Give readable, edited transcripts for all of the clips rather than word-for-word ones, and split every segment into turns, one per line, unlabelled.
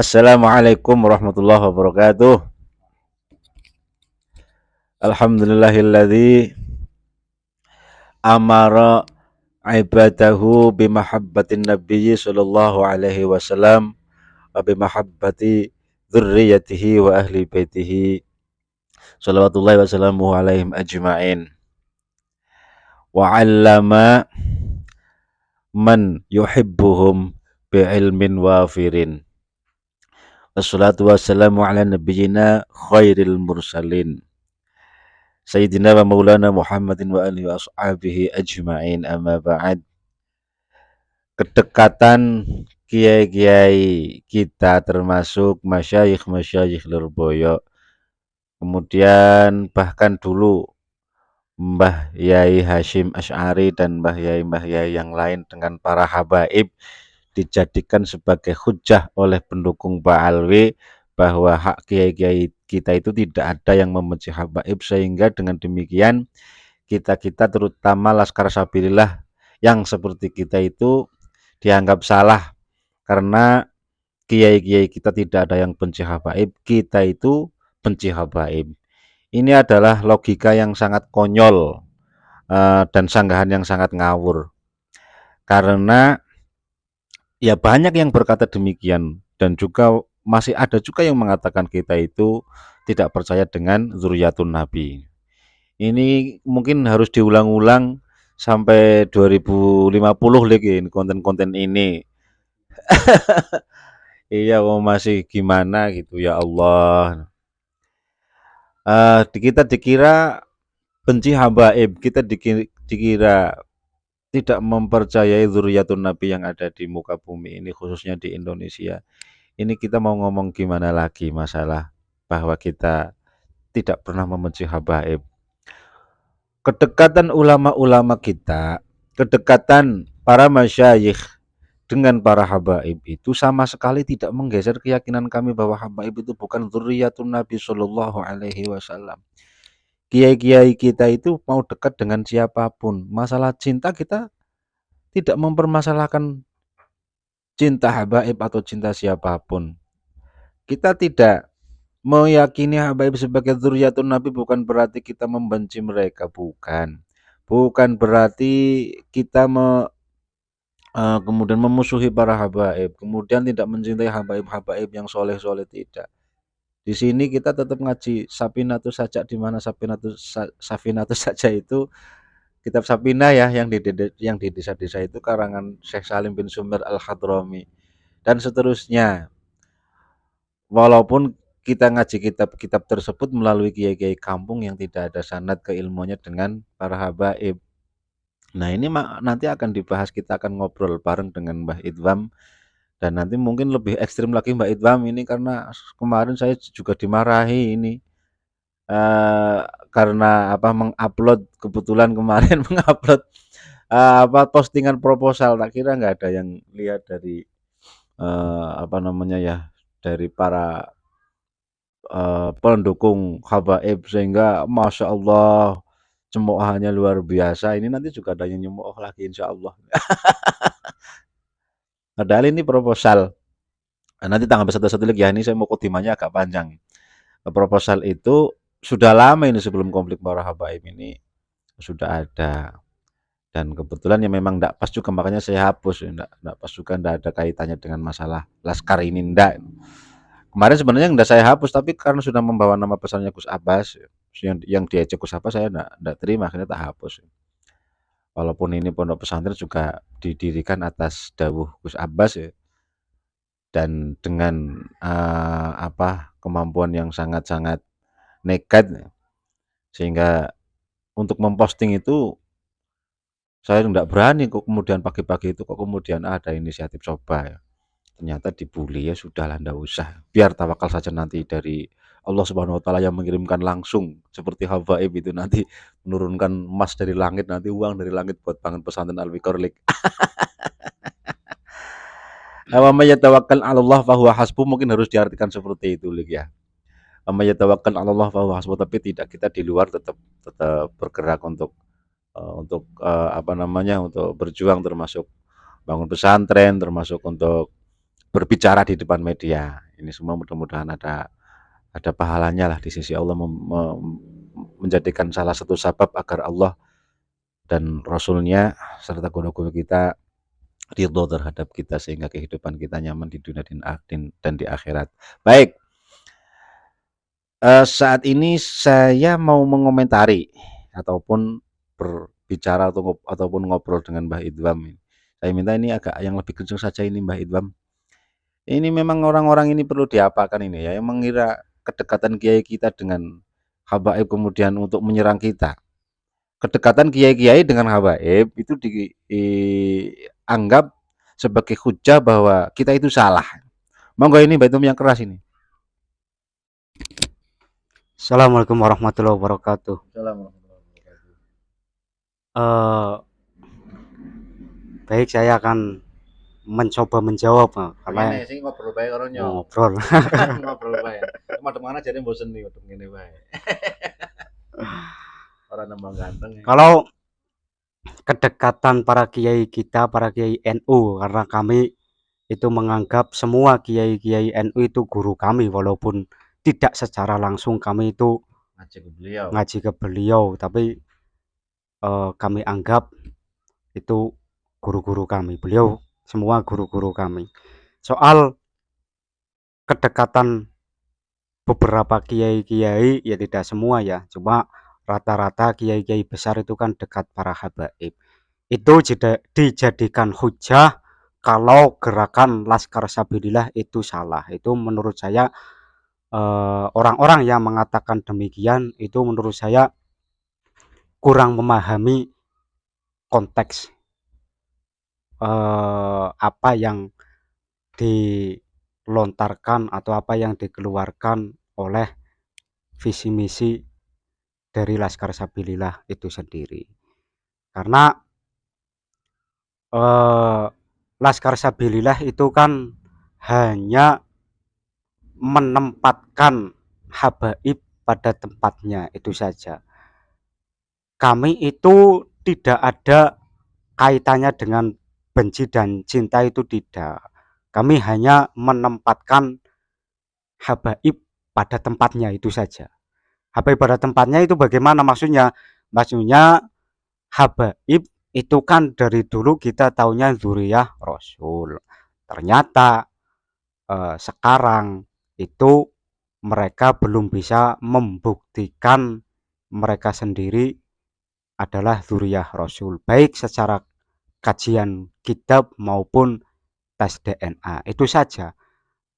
Assalamualaikum warahmatullahi wabarakatuh. Alhamdulillahilladzi amara ibadahu bimahabbatin nabiyyi sallallahu alaihi wasallam wa bimahabbati dzurriyyatihi wa ahli baitihi salawatullahi wasallamuhu alaihim ajma'in. Wa 'allama man yuhibbuhum bi'ilmin wafirin. Wassalatu wassalamu ala nabiyyina khairil mursalin Sayyidina wa maulana Muhammadin wa alihi wa ashabihi ajma'in, amma ba'd. Kedekatan kiai-kiai kita termasuk masyayikh-masyayikh Lirboyo, kemudian bahkan dulu Mbah Yai Hashim Asy'ari dan Mbah Yai yang lain dengan para habaib dijadikan sebagai hujah oleh pendukung Pak Alwi bahwa hak kiai-kiai kita itu tidak ada yang membenci habaib, sehingga dengan demikian kita-kita terutama Laskar Sabilillah yang seperti kita itu dianggap salah karena kiai-kiai kita tidak ada yang benci habaib, kita itu benci habaib. Ini adalah logika yang sangat konyol dan sanggahan yang sangat ngawur. Karena ya banyak yang berkata demikian dan juga masih ada juga yang mengatakan kita itu tidak percaya dengan zuriyatun Nabi. Ini mungkin harus diulang-ulang sampai 2050 lagi konten-konten ini. Iya, masih gimana gitu ya Allah. Kita dikira benci habaib, kita dikira tidak mempercayai zuriyatun Nabi yang ada di muka bumi ini, khususnya di Indonesia. Ini kita mau ngomong gimana lagi masalah bahwa kita tidak pernah membenci habaib. Kedekatan ulama-ulama kita, kedekatan para masyayikh dengan para habaib itu sama sekali tidak menggeser keyakinan kami bahwa habaib itu bukan dzurriyyatun Nabi sallallahu alaihi wasallam. Kiai-kiai kita itu mau dekat dengan siapapun, masalah cinta kita tidak mempermasalahkan cinta habaib atau cinta siapapun. Kita tidak meyakini habaib sebagai dzurriyyatun Nabi bukan berarti kita membenci mereka, bukan. Bukan berarti kita kemudian memusuhi para habaib, kemudian tidak mencintai habaib-habaib yang soleh-soleh, tidak. Di sini kita tetap ngaji Safinatus Sajak, di mana Safinatus Sajak itu kitab Safina ya, yang di desa-desa itu karangan Syekh Salim bin Sumir Al-Hadrami dan seterusnya. Walaupun kita ngaji kitab-kitab tersebut melalui kiai-kiai kampung yang tidak ada sanad keilmuannya dengan para habaib. Nah ini nanti akan dibahas, kita akan ngobrol bareng dengan Mbah Idham, dan nanti mungkin lebih ekstrim lagi Mbak Idham ini karena kemarin saya juga dimarahi ini karena mengupload, kebetulan kemarin mengupload postingan proposal. Tak kira nggak ada yang lihat dari dari para pendukung habaib, sehingga masya Allah cemoohannya luar biasa. Ini nanti juga ada yang nyemooh lagi insya Allah. Padahal ini proposal. Nanti tanggal 1 lagi ya, ini saya mau kodimanya agak panjang. Proposal itu sudah lama ini, sebelum konflik para habaib ini sudah ada. Dan kebetulan ya memang tidak pas juga, makanya saya hapus. Tidak pas juga, tidak ada kaitannya dengan masalah Laskar ini, tidak. Kemarin sebenarnya tidak saya hapus, tapi karena sudah membawa nama besarnya Gus Abbas, yang diajak Gus Abbas, saya tidak terima, akhirnya tak hapus. Walaupun ini pondok pesantren juga didirikan atas dawuh Gus Abbas ya, dan dengan kemampuan yang sangat-sangat nekat, sehingga untuk memposting itu saya tidak berani. Kok kemudian pagi-pagi itu kok kemudian ada inisiatif coba ya, ternyata dibully. Ya sudahlah, ndak usah, biar tawakal saja nanti dari Allah Subhanahu wa taala yang mengirimkan langsung, seperti habaib itu nanti menurunkan emas dari langit, nanti uang dari langit buat bangun pesantren Al-Wiqorlik. Wa may yatawakkal 'alallah fa huwa hasbuh, mungkin harus diartikan seperti itu ya. Wa may yatawakkal 'alallah fa huwa hasbuh, tapi tidak, kita di luar tetap bergerak untuk untuk berjuang, termasuk bangun pesantren, termasuk untuk berbicara di depan media Ini semua mudah-mudahan ada pahalanya lah di sisi Allah, menjadikan salah satu sebab agar Allah dan Rasulnya serta guru-guru kita ridho terhadap kita sehingga kehidupan kita nyaman di dunia dan di akhirat. Baik, saat ini saya mau mengomentari ataupun berbicara ataupun ngobrol dengan Mbah Idwam. Saya minta ini agak yang lebih kencang saja ini Mbah Idwam. Ini memang orang-orang ini perlu diapakan ini ya, yang mengira kedekatan kiai kita dengan habaib kemudian untuk menyerang kita. Kedekatan kiai-kiai dengan habaib itu dianggap sebagai hujah bahwa kita itu salah. Monggo ini Mbak Tum yang keras ini.
Assalamualaikum warahmatullahi wabarakatuh. Baik, saya akan mencoba menjawab karena
Ini sih ngobrol bae karo nyo.
ngobrol.
Ngobrol bae. Madem mana jare bosen nih madem ngene bae. Ora nambah ganteng.
Kalau kedekatan para kiai kita, para kiai NU, karena kami itu menganggap semua kiai-kiai NU itu guru kami, walaupun tidak secara langsung kami itu ngaji ke beliau, tapi kami anggap itu guru-guru kami. Beliau semua guru-guru kami. Soal kedekatan beberapa kiai-kiai, ya tidak semua ya, cuma rata-rata kiai-kiai besar itu kan dekat para habaib. Itu dijadikan hujah kalau gerakan Laskar Sabilillah itu salah. Itu menurut saya orang-orang yang mengatakan demikian itu menurut saya kurang memahami konteks apa yang dilontarkan atau apa yang dikeluarkan oleh visi misi dari Laskar Sabilillah itu sendiri. Karena Laskar Sabilillah itu kan hanya menempatkan habaib pada tempatnya, itu saja. Kami itu tidak ada kaitannya dengan benci dan cinta, itu tidak. Kami hanya menempatkan habaib pada tempatnya, itu saja. Habaib pada tempatnya itu bagaimana maksudnya? Maksudnya habaib itu kan dari dulu kita taunya dzurriyyah Rasul. Ternyata sekarang itu mereka belum bisa membuktikan mereka sendiri adalah dzurriyyah Rasul, baik secara kajian kitab maupun tes DNA, itu saja.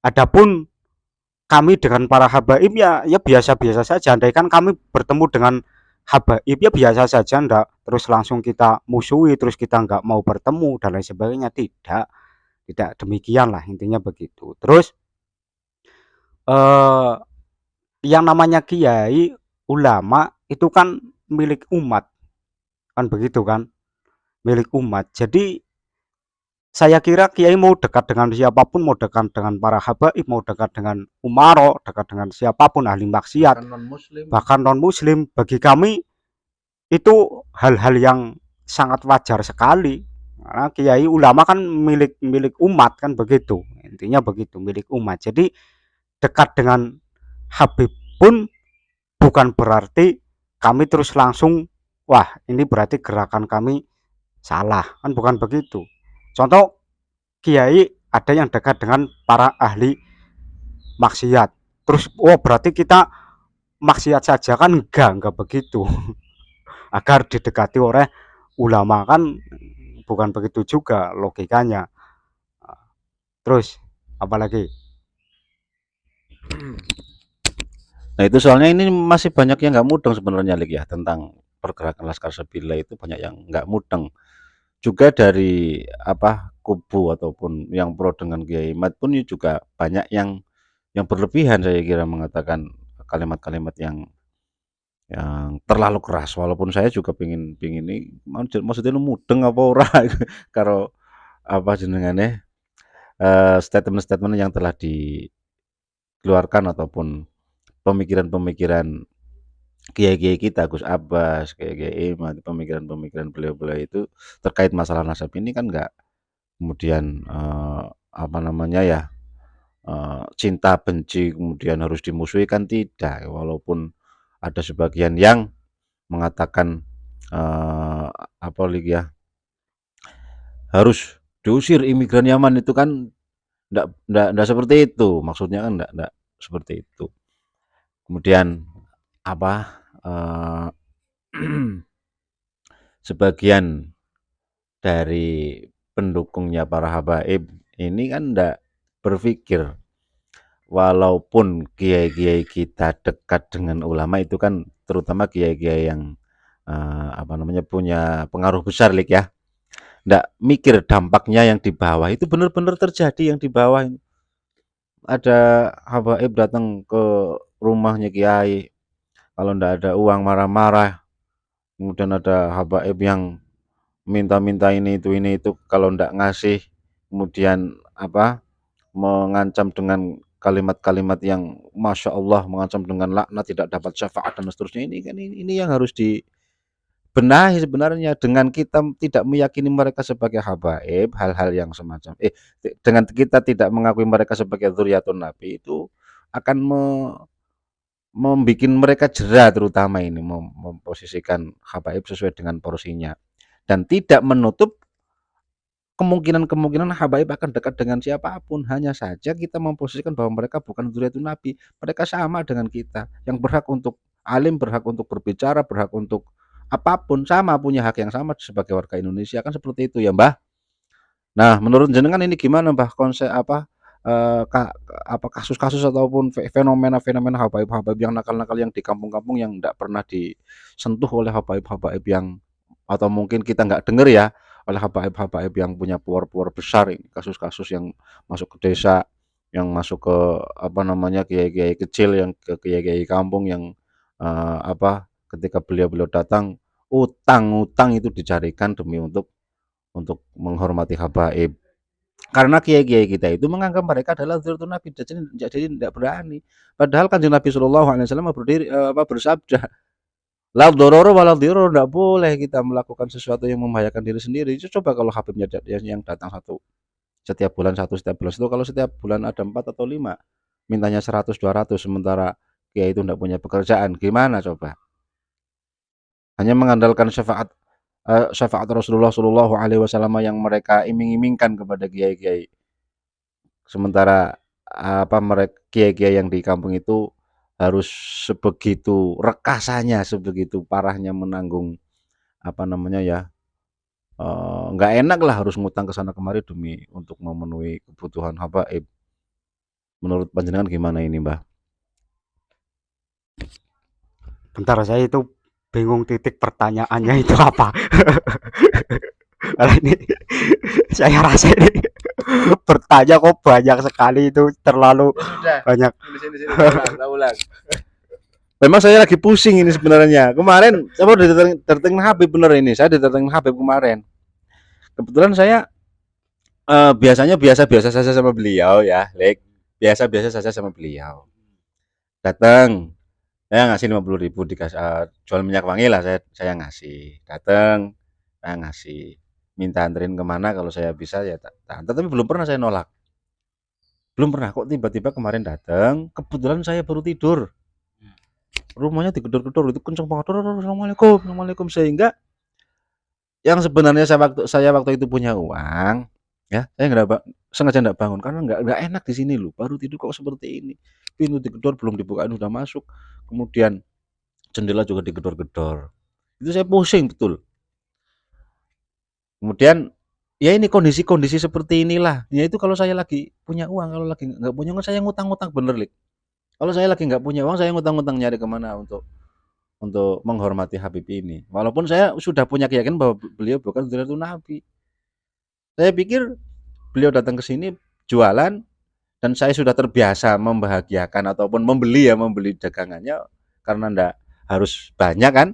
Adapun kami dengan para habaib ya biasa-biasa saja. Andaikan kami bertemu dengan habaib ya biasa saja, enggak terus langsung kita musuhi, terus kita enggak mau bertemu dan lain sebagainya, tidak demikian lah, intinya begitu. Terus yang namanya kiai ulama itu kan milik umat, kan begitu kan, milik umat. Jadi saya kira kiai mau dekat dengan siapapun, mau dekat dengan para habaib, mau dekat dengan umaro, dekat dengan siapapun, ahli maksiat, bahkan non muslim, bagi kami itu hal-hal yang sangat wajar sekali. Karena kiai ulama kan milik umat, kan begitu, intinya begitu, milik umat. Jadi dekat dengan habib pun bukan berarti kami terus langsung wah ini berarti gerakan kami salah, kan bukan begitu. Contoh kiai ada yang dekat dengan para ahli maksiat, terus oh berarti kita maksiat saja, kan enggak begitu. Agar didekati oleh ulama kan bukan begitu juga logikanya. Terus apalagi?
Nah itu soalnya ini masih banyak yang nggak mudeng sebenarnya Lik ya, tentang pergerakan Laskar Sabilillah itu banyak yang nggak mudeng. Juga dari kubu ataupun yang pro dengan Kiai Mat pun juga banyak yang berlebihan, saya kira, mengatakan kalimat-kalimat yang terlalu keras. Walaupun saya juga pingin ini maksudnya mudeng apa ora karo jenengane statement-statement yang telah dikeluarkan ataupun pemikiran-pemikiran kiai-kiai kita, Gus Abbas, kiai-kiai Imat, pemikiran-pemikiran beliau-beliau itu terkait masalah nasab ini kan enggak kemudian cinta benci kemudian harus dimusuhi, kan tidak. Walaupun ada sebagian yang mengatakan apa lagi ya, harus diusir imigran Yaman, itu kan enggak seperti itu. Maksudnya kan enggak seperti itu. Kemudian apa eh, sebagian dari pendukungnya para habaib ini kan enggak berpikir, walaupun kiai-kiai kita dekat dengan ulama itu kan, terutama kiai-kiai yang apa namanya, punya pengaruh besar Lik ya, nggak mikir dampaknya yang di bawah itu benar-benar terjadi. Yang di bawah ada habaib datang ke rumahnya kiai, kalau ndak ada uang marah-marah, kemudian ada habaib yang minta-minta ini itu, kalau ndak ngasih kemudian apa, mengancam dengan kalimat-kalimat yang masya Allah, mengancam dengan laknat, tidak dapat syafaat dan seterusnya. Ini kan ini yang harus dibenahi sebenarnya. Dengan kita tidak meyakini mereka sebagai habaib, hal-hal yang semacam dengan kita tidak mengakui mereka sebagai dzurriyyatun nabi, itu akan membikin mereka jera, terutama ini memposisikan habaib sesuai dengan porsinya, dan tidak menutup kemungkinan habaib akan dekat dengan siapapun. Hanya saja kita memposisikan bahwa mereka bukan dzurriyyatun nabi, mereka sama dengan kita, yang berhak untuk alim, berhak untuk berbicara, berhak untuk apapun, sama, punya hak yang sama sebagai warga Indonesia, kan seperti itu ya Mbah. Nah, menurut jenengan ini gimana Mbah, konsep apa kasus-kasus ataupun fenomena-fenomena habaib-habaib yang nakal-nakal yang di kampung-kampung, yang tidak pernah disentuh oleh habaib-habaib yang, atau mungkin kita nggak dengar ya, oleh habaib-habaib yang punya puar-puar besar. Ini kasus-kasus yang masuk ke desa, yang masuk ke apa namanya, kiai-kiai kecil, yang ke kiai-kiai kampung, yang apa, ketika beliau-beliau datang, utang-utang itu dicarikan demi untuk menghormati habaib. Karena kiai-kiai kita itu menganggap mereka adalah dzurriyyatun nabi, jadi tidak berani. Padahal Kanjeng Nabi Shallallahu alaihi wasallam bersabda, la dororo wala diror, tidak boleh kita melakukan sesuatu yang membahayakan diri sendiri. Coba kalau habibnya yang datang setiap bulan satu, kalau setiap bulan ada 4 atau 5, mintanya 100 200, sementara kiai itu tidak punya pekerjaan, gimana coba? Hanya mengandalkan syafaat Rasulullah Shallallahu alaihi wasallam yang mereka iming-imingkan kepada kiai-kiai. Sementara apa, mereka kiai-kiai yang di kampung itu harus sebegitu rekasannya, sebegitu parahnya menanggung apa namanya ya, nggak enak lah, harus ngutang ke sana kemari demi untuk memenuhi kebutuhan habaib. Menurut panjenengan gimana ini Mbah?
Bentar, saya itu bingung titik pertanyaannya itu apa. Ini saya rasa ini bertanya kok banyak sekali, itu terlalu
Ya sudah,
banyak.
sini, ulang, ulang. Memang saya lagi pusing ini sebenarnya. Kemarin saya udah datengin Habib, bener ini. Saya datengin Habib kemarin. Kebetulan saya biasanya biasa-biasa saja sama beliau ya, Lek. Biasa-biasa saja sama beliau. Datang, saya ngasih 50.000 dikasih jual minyak wangi lah, saya ngasih. Datang, saya ngasih. Minta anterin kemana kalau saya bisa ya tak antar, tapi belum pernah saya nolak. Belum pernah. Kok tiba-tiba kemarin datang, kebetulan saya baru tidur. Rumahnya digedor-gedor, itu kenceng banget. Assalamualaikum, assalamualaikum, sehingga yang sebenarnya saya waktu itu punya uang, ya, saya sengaja nggak bangun karena nggak enak di sini loh. Baru tidur kok seperti ini. Pintu digedor, belum dibukain udah masuk. Kemudian jendela juga digedor-gedor. Itu saya pusing betul. Kemudian ya ini kondisi-kondisi seperti inilah. Ya itu kalau saya lagi punya uang, kalau lagi nggak punya uang saya ngutang-ngutang bener, Lik. Kalau saya lagi nggak punya uang, saya ngutang-ngutang nyari kemana untuk menghormati Habib ini. Walaupun saya sudah punya keyakinan bahwa beliau bukan dzurriyyatun nabi. Saya pikir beliau datang ke sini jualan, dan saya sudah terbiasa membahagiakan ataupun membeli dagangannya, karena ndak harus banyak kan,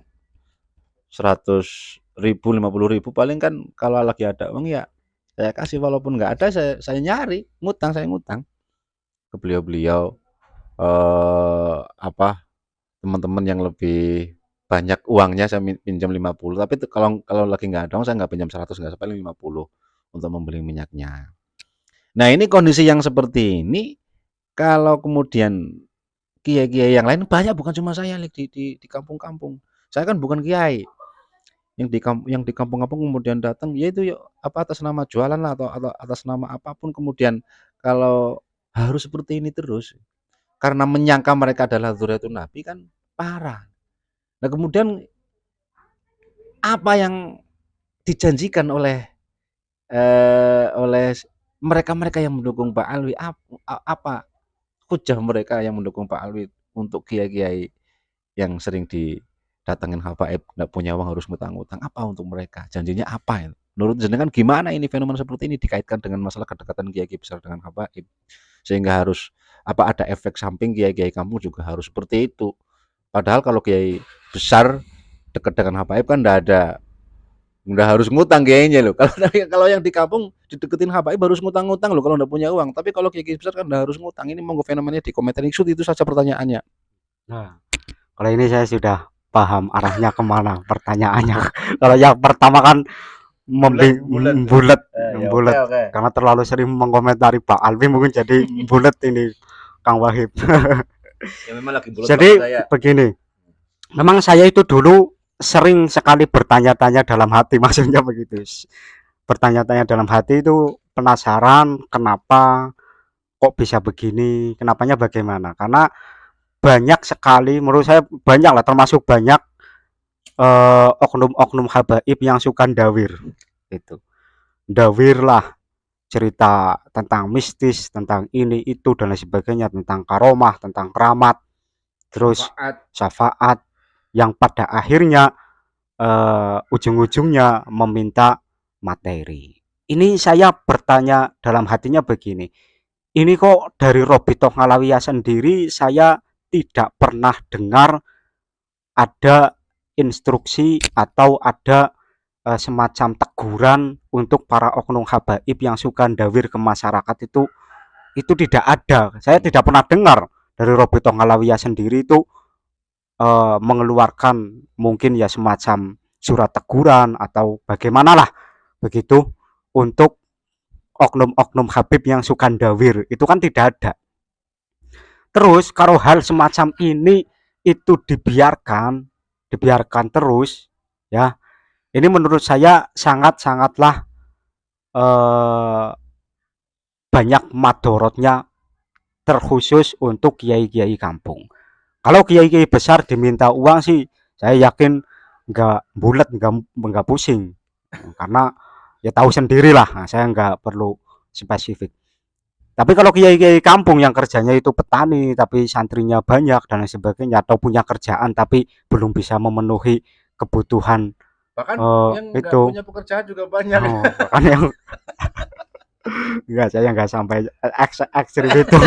100.000 50.000 paling kan, kalau lagi ada uang ya saya kasih, walaupun nggak ada saya nyari ngutang, saya ngutang ke beliau-beliau, apa, teman-teman yang lebih banyak uangnya saya pinjam 50, tapi kalau kalau lagi nggak ada uang saya nggak pinjam 100, nggak, paling 50 untuk membeli minyaknya. Nah ini kondisi yang seperti ini Kalau kemudian kiai-kiai yang lain banyak, bukan cuma saya Lik, di kampung-kampung. Saya kan bukan kiai, yang di kampung-kampung kemudian datang, ya itu ya apa atas nama jualan lah atau atas nama apapun, kemudian kalau harus seperti ini terus karena menyangka mereka adalah dzurriyyatun nabi kan parah. Nah, kemudian apa yang dijanjikan oleh mereka-mereka yang mendukung Pak Alwi, apa hujah mereka yang mendukung Pak Alwi untuk kiai-kiai yang sering didatengin habaib nggak punya uang harus ngutang-ngutang, apa untuk mereka? Janjinya apa itu? Menurut jenengan gimana ini fenomena seperti ini dikaitkan dengan masalah kedekatan kiai-kiai besar dengan habaib? Sehingga harus apa ada efek samping kiai-kiai kampung juga harus seperti itu. Padahal kalau kiai besar dekat dengan habaib kan nggak harus ngutang kiainya loh. Kalau yang di kampung dideketin habaib harus ngutang-ngutang loh kalau nggak punya uang. Tapi kalau kiai besar kan nggak harus ngutang. Ini monggo fenomenanya di komentar itu saja pertanyaannya.
Nah, kalau ini saya sudah paham arahnya kemana pertanyaannya. Kalau yang pertama kan bulat,
Ya, oke
bulat,
oke.
karena terlalu sering mengomentari Pak Alwi mungkin jadi bulat ini Kang Wahib.
Ya memang lagi bulat
Jadi
banget saya.
begini, memang saya itu dulu sering sekali bertanya-tanya dalam hati, maksudnya begitu. Bertanya-tanya dalam hati itu penasaran kenapa kok bisa begini, kenapanya bagaimana? Karena banyak sekali, menurut saya banyak lah, termasuk banyak oknum-oknum habaib yang suka dawir itu. Dawir lah cerita tentang mistis, tentang ini itu dan lain sebagainya, tentang karomah, tentang keramat, terus
Syafaat.
syafaat, yang pada akhirnya ujung-ujungnya meminta materi. Ini saya bertanya dalam hatinya begini, ini kok dari Robito Ngalawiyah sendiri saya tidak pernah dengar ada instruksi atau ada semacam teguran untuk para oknum habaib yang suka dawir ke masyarakat, itu tidak ada. Saya tidak pernah dengar dari Robito Ngalawiyah sendiri itu mengeluarkan mungkin ya semacam surat teguran atau bagaimanalah begitu untuk oknum-oknum habib yang suka dawir, itu kan tidak ada. Terus kalau hal semacam ini itu dibiarkan terus ya, ini menurut saya sangat-sangatlah banyak madorotnya, terkhusus untuk kiai-kiai kampung. Kalau kiai-kiai besar diminta uang sih saya yakin nggak bulat, nggak pusing, karena ya tahu sendirilah. Nah, saya nggak perlu spesifik. Tapi kalau kiai-kiai kampung yang kerjanya itu petani tapi santrinya banyak dan lain sebagainya, atau punya kerjaan tapi belum bisa memenuhi kebutuhan
Bahkan yang nggak
itu,
punya pekerjaan juga banyak.
kan yang enggak, saya nggak sampai ekstrim itu.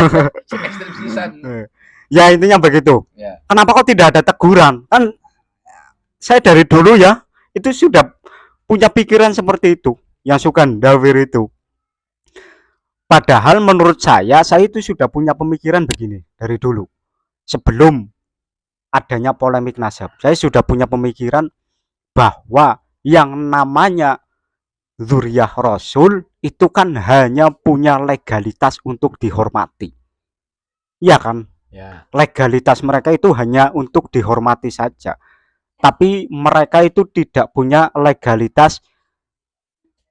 Ekstrim sisan.
Ya intinya begitu.
Ya.
Kenapa kok tidak ada teguran? Kan saya dari dulu ya itu sudah punya pikiran seperti itu, yang suka dawir itu. Padahal menurut saya itu sudah punya pemikiran begini dari dulu. Sebelum adanya polemik nasab, saya sudah punya pemikiran bahwa yang namanya Dzurriyyah Rasul itu kan hanya punya legalitas untuk dihormati. Iya kan?
Ya.
Legalitas mereka itu hanya untuk dihormati saja. Tapi mereka itu tidak punya legalitas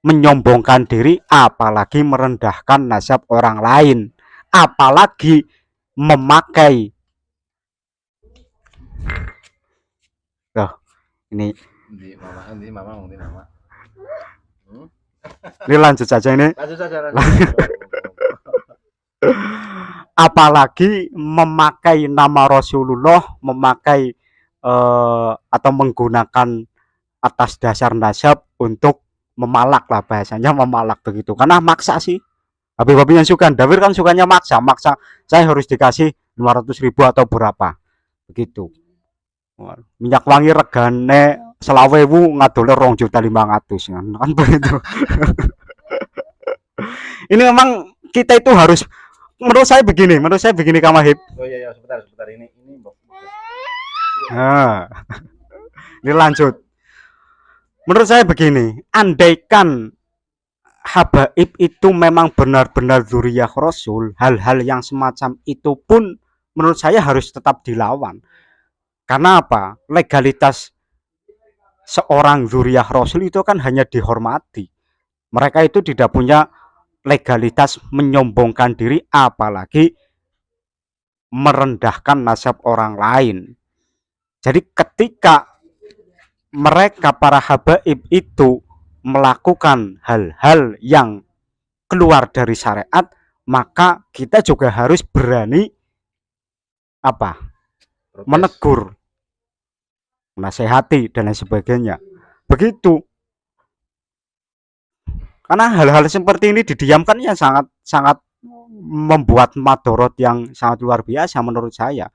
menyombongkan diri, apalagi merendahkan nasab orang lain, apalagi memakai ini
Mama.
ini lanjut saja ini.
Lanjut saja.
Apalagi memakai nama Rasulullah, memakai atau menggunakan atas dasar nasab untuk memalak lah, bahasanya memalak begitu, karena maksa sih. Habib-habib yang suka dawir kan sukanya maksa, saya harus dikasih 500.000 atau berapa begitu. Minyak wangi regane 20.000 ngadole 2.500.000 kan begitu. Ini memang kita itu harus, menurut saya begini Kang Wahib.
Oh iya sebentar ini
Nah, ini lanjut. Menurut saya begini, andaikan habaib itu memang benar-benar dzurriyyah Rasul, hal-hal yang semacam itu pun menurut saya harus tetap dilawan. Karena apa? Legalitas seorang dzurriyyah Rasul itu kan hanya dihormati. Mereka itu tidak punya legalitas menyombongkan diri, apalagi merendahkan nasab orang lain. Jadi ketika mereka para habaib itu melakukan hal-hal yang keluar dari syariat, maka kita juga harus berani apa? Menegur, menasehati dan lain sebagainya. Begitu. Karena hal-hal seperti ini didiamkan ya sangat sangat membuat madorot yang sangat luar biasa menurut saya,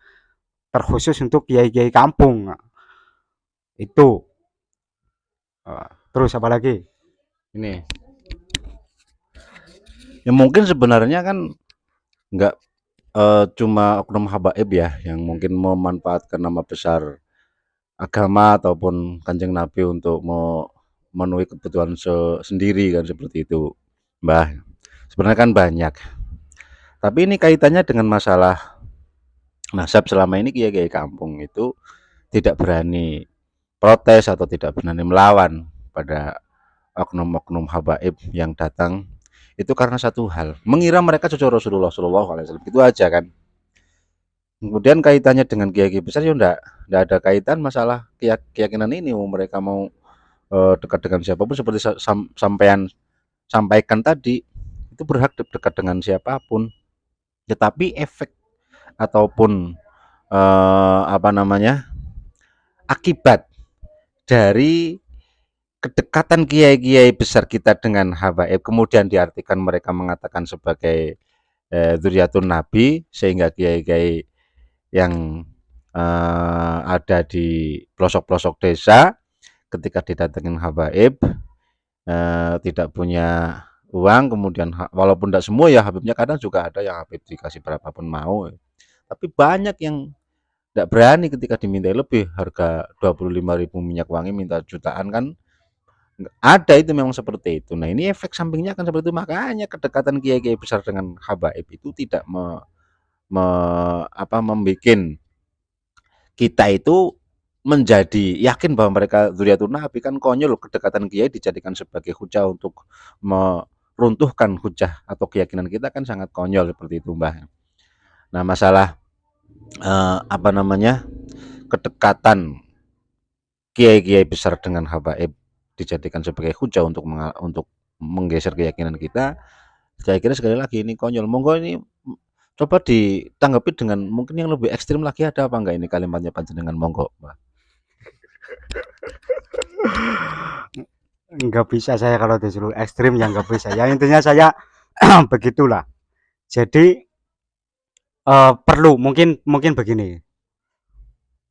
terkhusus untuk kiai-kiai kampung. Itu. Terus apa lagi?
Ini ya mungkin sebenarnya kan nggak cuma oknum habaib ya yang mungkin memanfaatkan nama besar agama ataupun kanjeng Nabi untuk memenuhi kebutuhan sendiri kan seperti itu, Mbah. Sebenarnya kan banyak. Tapi ini kaitannya dengan masalah nasab. Selama ini kiai-kiai kampung itu tidak berani protes atau tidak berani melawan pada oknum-oknum habaib yang datang itu karena satu hal, mengira mereka cucu Rasulullah SAW, itu aja kan. Kemudian kaitannya dengan kiai-kiai besar ya enggak ada kaitan masalah keyakinan ini. Mereka mau dekat dengan siapapun seperti sampean sampaikan tadi, itu berhak dekat dengan siapapun. Tetapi efek ataupun akibat dari kedekatan kiai-kiai besar kita dengan habaib kemudian diartikan mereka mengatakan sebagai dzurriyyatun nabi, sehingga kiai-kiai yang ada di pelosok-pelosok desa ketika didatengin habaib tidak punya uang, kemudian walaupun tidak semua ya habibnya, kadang juga ada yang habib dikasih berapapun mau, tapi banyak yang tidak berani ketika dimintai lebih, harga 25.000 minyak wangi minta jutaan kan ada, itu memang seperti itu. Nah ini efek sampingnya kan seperti itu. Makanya kedekatan kiai-kiai besar dengan habaib itu tidak membuat kita itu menjadi yakin bahwa mereka dzurriyyatun nabi. Kan konyol kedekatan kiai dijadikan sebagai hujah untuk meruntuhkan hujah atau keyakinan kita, kan sangat konyol seperti itu, Mbah. Nah masalah kedekatan kiai-kiai besar dengan habaib dijadikan sebagai hujah untuk menggeser keyakinan kita, saya kira sekali lagi ini konyol. Monggo ini coba ditanggapi dengan mungkin yang lebih ekstrim lagi, ada apa enggak ini kalimatnya panjenengan, monggo, Mbak.
Nggak bisa saya kalau disuruh ekstrim ya nggak bisa. Ya intinya saya begitulah. Jadi perlu mungkin begini.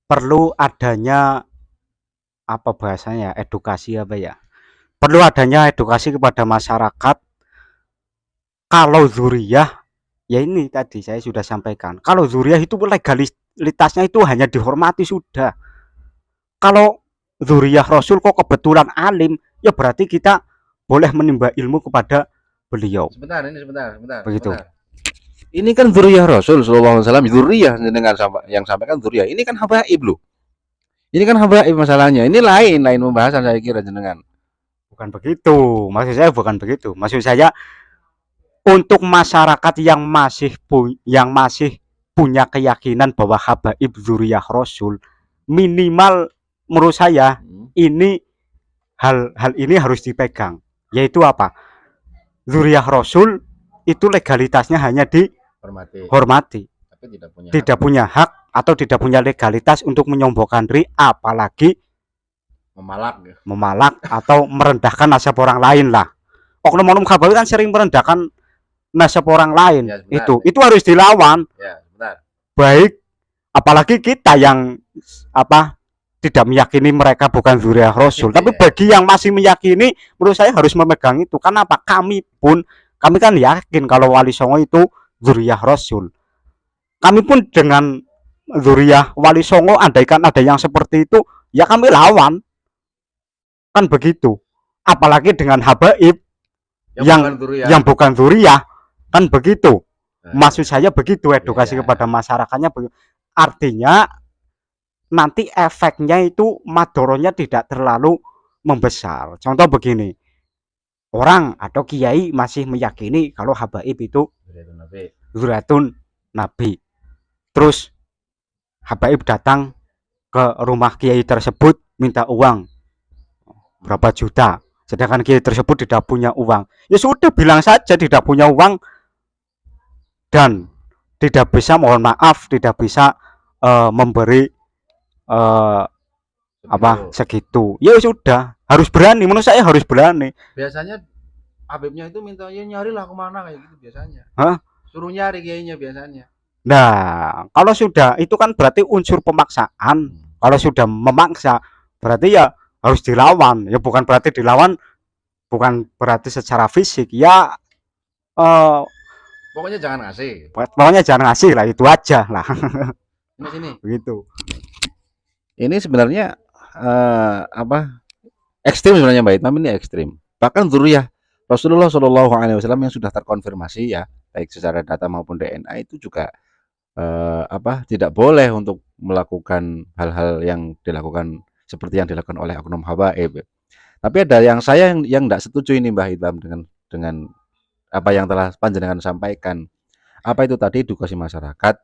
Perlu adanya apa bahasanya, edukasi apa ya? Perlu adanya edukasi kepada masyarakat. Kalau dzurriyyah, ya ini tadi saya sudah sampaikan. Kalau dzurriyyah itu legalitasnya itu hanya dihormati sudah. Kalau dzurriyyah Rasul kok kebetulan alim, ya berarti kita boleh menimba ilmu kepada beliau.
Sebentar.
Begitu.
Ini kan dzurriyyah Rasul sallallahu alaihi wasallam, dzurriyyah dengan yang sampaikan dzurriyyah. Ini kan habaib loh. Ini kan habaib masalahnya. Ini lain pembahasan saya kira jenengan.
Bukan begitu. Maksud saya bukan begitu. Maksud saya untuk masyarakat yang masih punya keyakinan bahwa habaib dzurriyyah Rasul, minimal menurut saya ini hal ini harus dipegang. Yaitu apa? Dzurriyyah Rasul itu legalitasnya hanya dihormati. Tapi tidak punya hak atau tidak punya legalitas untuk menyombongkan diri, apalagi memalak atau merendahkan nasab orang lain lah. Oknum-oknum habaib kan sering merendahkan nasab orang lain, ya, itu harus dilawan. Ya, baik, apalagi kita yang tidak meyakini mereka bukan dzurriyyah Rasul, tapi bagi yang masih meyakini, menurut saya harus memegang itu. Kenapa? Kami kan yakin kalau Wali Songo itu dzurriyyah Rasul. Kami pun dengan dzurriyyah Wali Songo, andaikan ada yang seperti itu, ya kami lawan. Kan begitu. Apalagi dengan habaib yang bukan dzurriyyah, kan begitu. Maksud
Iya.
saya begitu, edukasi
Iya.
kepada masyarakatnya artinya nanti efeknya itu madoronya tidak terlalu membesar. Contoh begini, orang atau kiai masih meyakini kalau habaib itu zuriatun nabi. Terus habaib datang ke rumah kiai tersebut minta uang berapa juta, sedangkan kiai tersebut tidak punya uang. Ya sudah, bilang saja tidak punya uang dan tidak bisa, mohon maaf, tidak bisa memberi segitu. Ya sudah, harus berani. Menurut saya harus berani.
Biasanya Habibnya itu minta ya nyarilah kemana kayak gitu biasanya.
Hah?
Suruh nyari kiainya biasanya.
Nah, kalau sudah itu kan berarti unsur pemaksaan. Kalau sudah memaksa berarti ya harus dilawan. Ya bukan berarti dilawan, bukan berarti secara fisik. Ya
pokoknya jangan ngasih.
Pokoknya jangan ngasih lah, itu aja lah.
Sini.
Begitu.
Ini sebenarnya ekstrim sebenarnya Mbak Itmam, ini ekstrim. Bahkan dzurriyyah Rasulullah Shallallahu Alaihi Wasallam yang sudah terkonfirmasi ya, baik secara data maupun DNA itu juga tidak boleh untuk melakukan hal-hal yang dilakukan seperti yang dilakukan oleh oknum habaib. Tapi ada yang saya yang tidak setuju ini Mbak Itmam dengan apa yang telah panjenengan sampaikan. Apa itu tadi, edukasi masyarakat,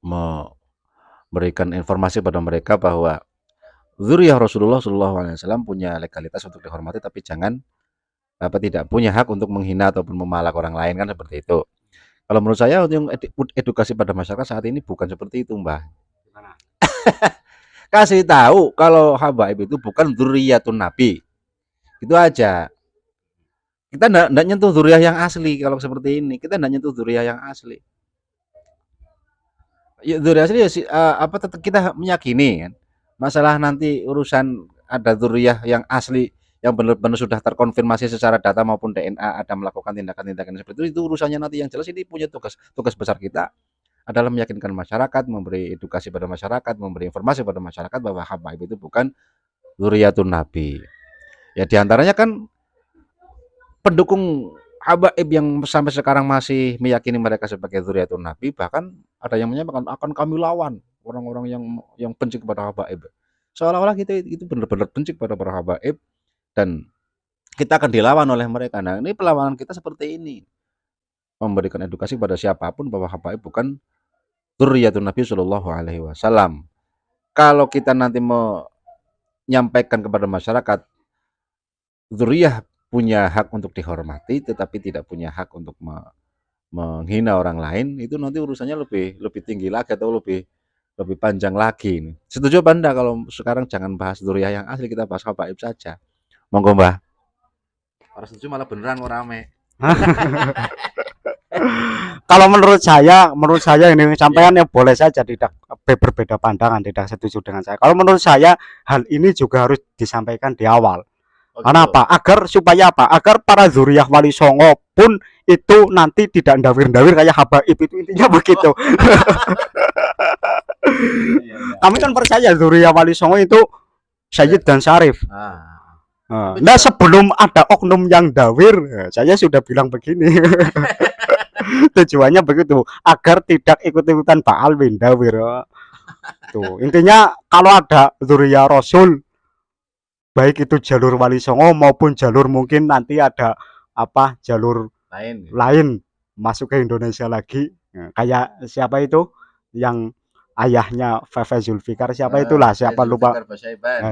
memberikan informasi pada mereka bahwa dzurriyyah Rasulullah SAW punya legalitas untuk dihormati, tapi jangan tidak punya hak untuk menghina ataupun memalak orang lain, kan seperti itu. Kalau menurut saya edukasi pada masyarakat saat ini bukan seperti itu, Mbah. Kasih tahu kalau habaib itu bukan dzurriyyatun nabi. Itu aja. Kita enggak nyentuh dzurriyyah yang asli. Kalau seperti ini kita enggak nyentuh dzurriyyah yang asli. Ya, dzurriyyah asli tetap kita meyakini kan. Masalah nanti urusan ada dzurriyyah yang asli yang benar-benar sudah terkonfirmasi secara data maupun DNA ada melakukan tindakan-tindakan seperti itu urusannya nanti. Yang jelas ini punya tugas besar kita adalah meyakinkan masyarakat, memberi edukasi pada masyarakat, memberi informasi pada masyarakat bahwa habaib itu bukan dzurriyyatun nabi. Ya diantaranya kan pendukung habaib yang sampai sekarang masih meyakini mereka sebagai dzurriyyatun nabi, bahkan ada yang menyatakan akan kami lawan orang-orang yang benci kepada habaib. Seolah-olah kita itu benar-benar benci kepada para habaib dan kita akan dilawan oleh mereka. Nah, ini perlawanan kita seperti ini. Memberikan edukasi pada siapapun bahwa habaib bukan dzurriyyatun Nabi Shallallahu Alaihi Wasallam. Kalau kita nanti menyampaikan kepada masyarakat dzurriyyah punya hak untuk dihormati, tetapi tidak punya hak untuk menghina orang lain, itu nanti urusannya lebih tinggi lagi atau lebih panjang lagi. Setuju apa enggak kalau sekarang jangan bahas dzurriyyah yang asli, kita bahas habaib saja? Monggo Mbah. Para setuju malah beneran rame.
Kalau menurut saya ini sampaian yang boleh saja tidak berbeda pandangan, tidak setuju dengan saya. Kalau menurut saya hal ini juga harus disampaikan di awal. Kenapa? Agar supaya apa? Agar para dzurriyyah Wali Songo pun itu nanti tidak ndawir-ndawir kayak habaib, itu intinya begitu. Kami kan percaya dzurriyyah Wali Songo itu Sayyid dan Syarif. Nah, sebelum ada oknum yang dawir, saya sudah bilang begini. Tujuannya begitu, agar tidak ikut-ikutan Pak Alwin dawir. Tuh, intinya kalau ada dzurriyyah Rasul, baik itu jalur Wali Songo maupun jalur mungkin nanti ada jalur lain masuk ke Indonesia lagi. Kayak siapa itu yang ayahnya Feve Zulfikar, siapa itulah, siapa lupa.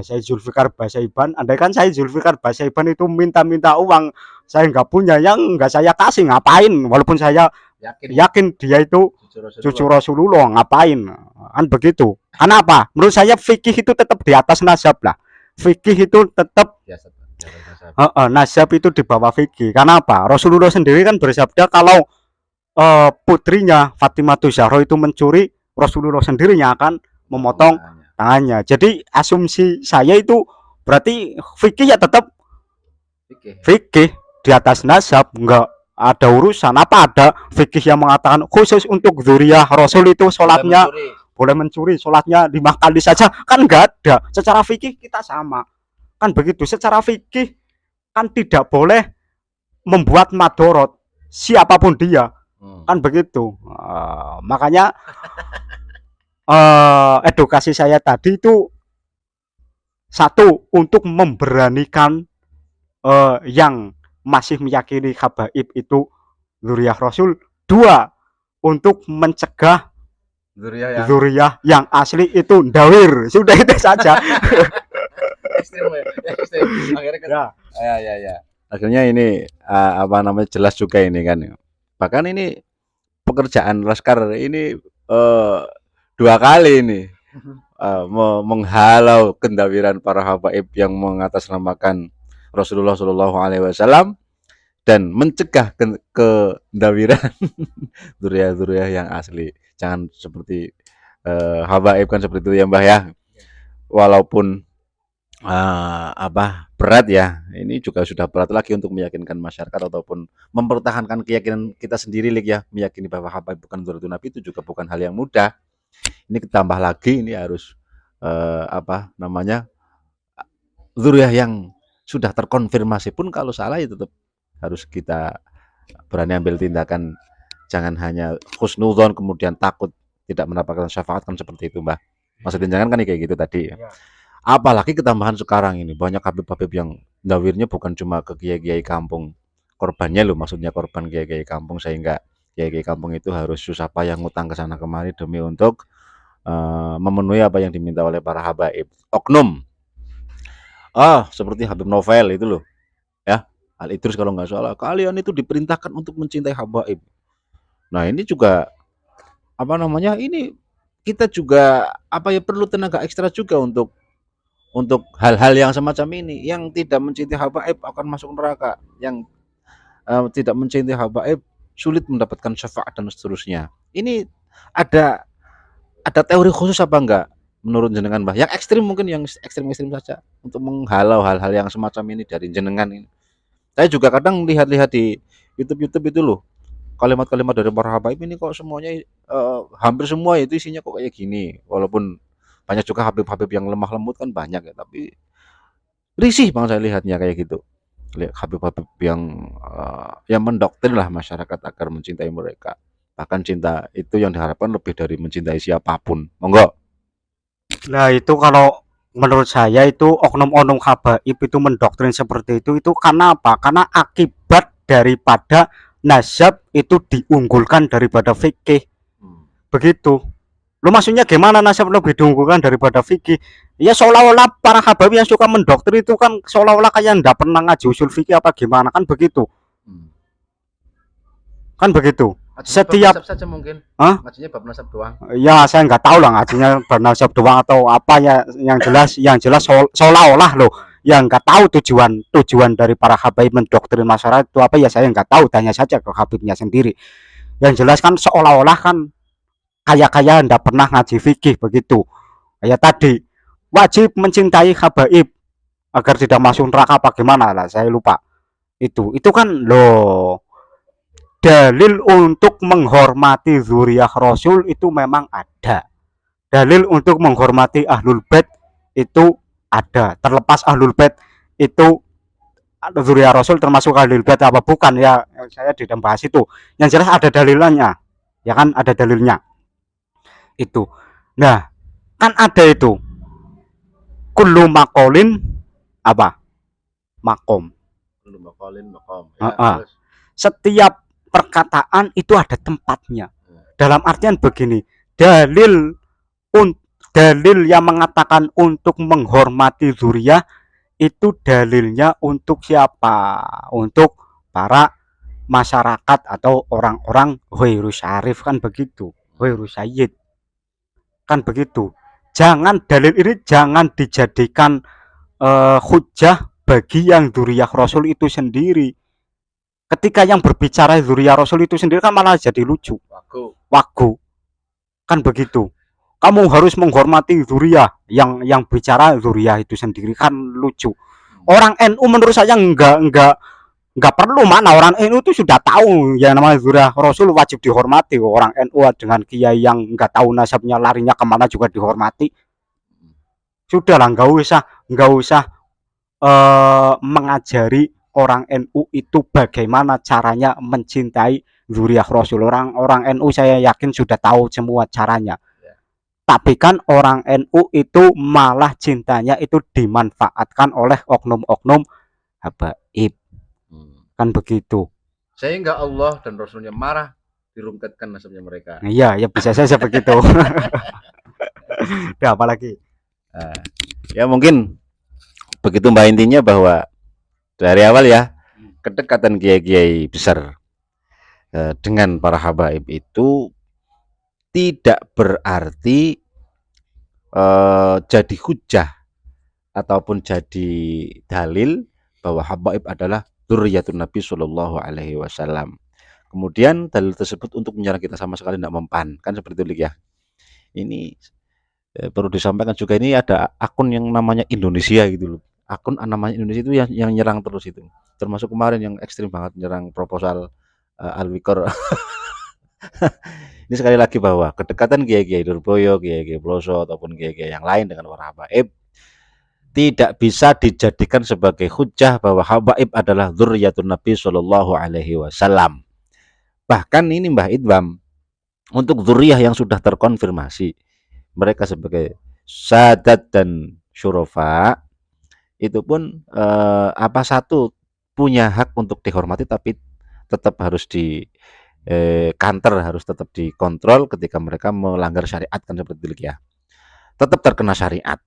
Saya Zulfikar Basaiban. Andai kan saya Zulfikar Basaiban itu minta uang, saya nggak punya, yang nggak saya kasih, ngapain? Walaupun saya yakin dia itu cucu Rasulullah, ngapain? Kan begitu. Kenapa? Menurut saya fikih itu tetap di atas nasab lah. Fikih itu tetap nasab itu di bawah fikih. Kenapa? Rasulullah sendiri kan bersabda kalau putrinya Fatimah Zahra itu mencuri, Rasulullah sendirinya akan memotong tangannya. Jadi asumsi saya itu berarti fikih ya tetap fikih di atas nasab, enggak ada urusan. Apa ada fikih yang mengatakan khusus untuk dzurriyyah Rasul itu sholatnya boleh mencuri, sholatnya 5 kali saja? Kan enggak ada. Secara fikih kita sama, kan begitu. Secara fikih kan tidak boleh membuat madorot siapapun dia,
Hmm.
kan begitu. Makanya edukasi saya tadi itu satu untuk memberanikan yang masih meyakini habaib itu zuriyah Rasul, dua untuk mencegah
Zuriyah yang
zuriyah yang asli itu ndawir. Sudah itu saja.
ekstrim ya, ekstrim. Akhirnya kan,
Ya.
ya. Akhirnya ini apa namanya jelas juga ini kan. Bahkan ini pekerjaan Laskar ini dua kali ini menghalau kendawiran para habaib yang mengatasnamakan Rasulullah Shallallahu Alaihi Wasallam dan mencegah kendawiran zuriyah-zuriyah yang asli. Jangan seperti habaib kan seperti itu ya Mbah ya. Walaupun berat ya, ini juga sudah berat lagi untuk meyakinkan masyarakat ataupun mempertahankan keyakinan kita sendiri ya, meyakini bahwa habaib bukan zuriatun Nabi itu juga bukan hal yang mudah. Ini ditambah lagi ini harus zuriyah yang sudah terkonfirmasi pun kalau salah ya tetap harus kita berani ambil tindakan, jangan hanya husnudzon kemudian takut tidak mendapatkan syafaat kan seperti itu Mbah. Maksudnya jangan kan kayak gitu tadi. Ya. Apalagi ketambahan sekarang ini banyak habib-habib yang dawirnya bukan cuma ke kiai-kiai kampung, korbannya loh, maksudnya korban kiai-kiai kampung, sehingga kiai-kiai kampung itu harus susah payah ngutang ke sana kemari demi untuk memenuhi apa yang diminta oleh para habaib. Oknum seperti Habib Novel itu loh ya, Al Idrus kalau nggak salah, kalian itu diperintahkan untuk mencintai habaib. Nah ini juga ini kita juga perlu tenaga ekstra juga untuk hal-hal yang semacam ini. Yang tidak mencintai habaib akan masuk neraka, yang tidak mencintai habaib sulit mendapatkan syafaat dan seterusnya. Ini ada teori khusus apa enggak menurut jenengan Mbah? Yang ekstrim mungkin, yang ekstrim-ekstrim saja untuk menghalau hal-hal yang semacam ini dari jenengan ini. Saya juga kadang lihat-lihat di YouTube itu loh, kalimat-kalimat dari para habaib ini kok semuanya hampir semua itu isinya kok kayak gini. Walaupun banyak juga habib-habib yang lemah lembut kan banyak ya, tapi risih banget saya lihatnya kayak gitu. Lihat habib-habib yang mendoktrin lah masyarakat agar mencintai mereka. Bahkan cinta itu yang diharapkan lebih dari mencintai siapapun. Monggo.
Nah itu kalau menurut saya itu oknum-oknum habaib itu mendoktrin seperti itu karena apa? Karena akibat daripada nasab itu diunggulkan daripada fikih. Begitu. Lu maksudnya gimana nasab lebih diunggulkan daripada fikih? Ya seolah-olah para habaib yang suka mendoktrin itu kan seolah-olah kayak ndak pernah ngaji usul fikih apa gimana, kan begitu. Kan begitu. Setiap
saja mungkin. Ngajinya bab nasab doang.
Ya saya nggak tahu lah ngajinya bab nasab doang atau apa ya, yang jelas seolah-olah loh, yang nggak tahu tujuan dari para habaib mendoktrin masyarakat itu apa ya, saya nggak tahu, tanya saja ke habibnya sendiri. Yang jelas kan seolah-olah kan kayak ndak pernah ngaji fikih begitu. Kayak tadi wajib mencintai habaib agar tidak masuk neraka apa gimana lah, saya lupa. Itu kan loh, dalil untuk menghormati zuriyah Rasul itu memang ada. Dalil untuk menghormati Ahlul Bait itu ada. Terlepas Ahlul Bait itu zuriyah Rasul termasuk Ahlul Bait apa bukan ya, saya tidak bahas itu. Yang jelas ada dalilnya. Ya kan, ada dalilnya. Itu. Nah, kan ada itu. Kullu maqolin apa? Makom.
Kullu maqolin makom. Ya,
setiap perkataan itu ada tempatnya. Dalam artian begini, dalil yang mengatakan untuk menghormati zuriyah itu dalilnya untuk siapa? Untuk para masyarakat atau orang-orang ghairu syarif, kan begitu. Ghairu sayyid. Kan begitu. Jangan dalil ini jangan dijadikan hujah bagi yang zuriyah Rasul itu sendiri. Ketika yang berbicara zuriyah Rasul itu sendiri kan malah jadi lucu. Wagu. Kan begitu. Kamu harus menghormati zuriyah, yang bicara zuriyah itu sendiri kan lucu. Orang NU menurut saya enggak perlu, mana orang NU itu sudah tahu yang namanya zuriyah Rasul wajib dihormati. Orang NU dengan kiai yang enggak tahu nasabnya larinya kemana juga dihormati. Sudahlah, enggak usah mengajari orang NU itu bagaimana caranya mencintai zuriat Rasul. Orang NU saya yakin sudah tahu semua caranya. Tapi kan orang NU itu malah cintanya itu dimanfaatkan oleh oknum-oknum habaib. Kan begitu.
Sehingga Allah dan Rasulnya marah, dirungkatkan nasabnya mereka.
Iya, ya bisa saja begitu. Ya, apalagi?
Ya mungkin begitu mbak, intinya bahwa dari awal ya kedekatan kiai-kiai besar dengan para habaib itu tidak berarti jadi hujah ataupun jadi dalil bahwa habaib adalah dzurriyyatun Nabi Shallallahu Alaihi Wasallam. Kemudian dalil tersebut untuk menyerang kita sama sekali tidak mempan, kan seperti itu ya. Ini perlu disampaikan juga, ini ada akun yang namanya Indonesia gitu loh. Akun namanya Indonesia itu yang nyerang terus itu. Termasuk kemarin yang ekstrim banget nyerang proposal Al-Wikor. Ini sekali lagi bahwa kedekatan kiai-kiai Durboyo, kiai-kiai Ploso ataupun kiai-kiai yang lain dengan para habaib tidak bisa dijadikan sebagai hujah bahwa habaib adalah dzurriyyatun Nabi Shallallahu Alaihi Wasallam. Bahkan ini Mbah Idham, untuk dzurriyah yang sudah terkonfirmasi mereka sebagai sadat dan syurofa, itu pun satu punya hak untuk dihormati, tapi tetap harus di kantor, harus tetap dikontrol ketika mereka melanggar syariat, kan seperti itu ya. Tetap terkena syariat,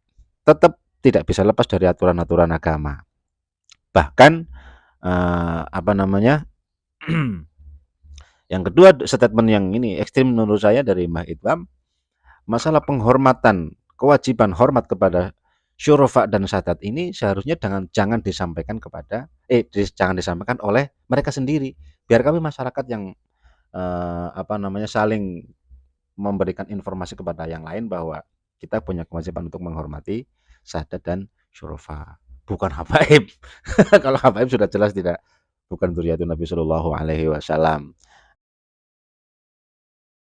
tetap tidak bisa lepas dari aturan-aturan agama. Bahkan yang kedua, statement yang ini ekstrim menurut saya dari Mbah Idham, masalah penghormatan, kewajiban hormat kepada syurofa dan sadat ini seharusnya jangan disampaikan jangan disampaikan oleh mereka sendiri. Biar kami masyarakat yang saling memberikan informasi kepada yang lain bahwa kita punya kewajiban untuk menghormati sadat dan syurofa, bukan habaib. Kalau habaib sudah jelas bukan dzurriyyatun Nabi Shallallahu Alaihi Wasallam.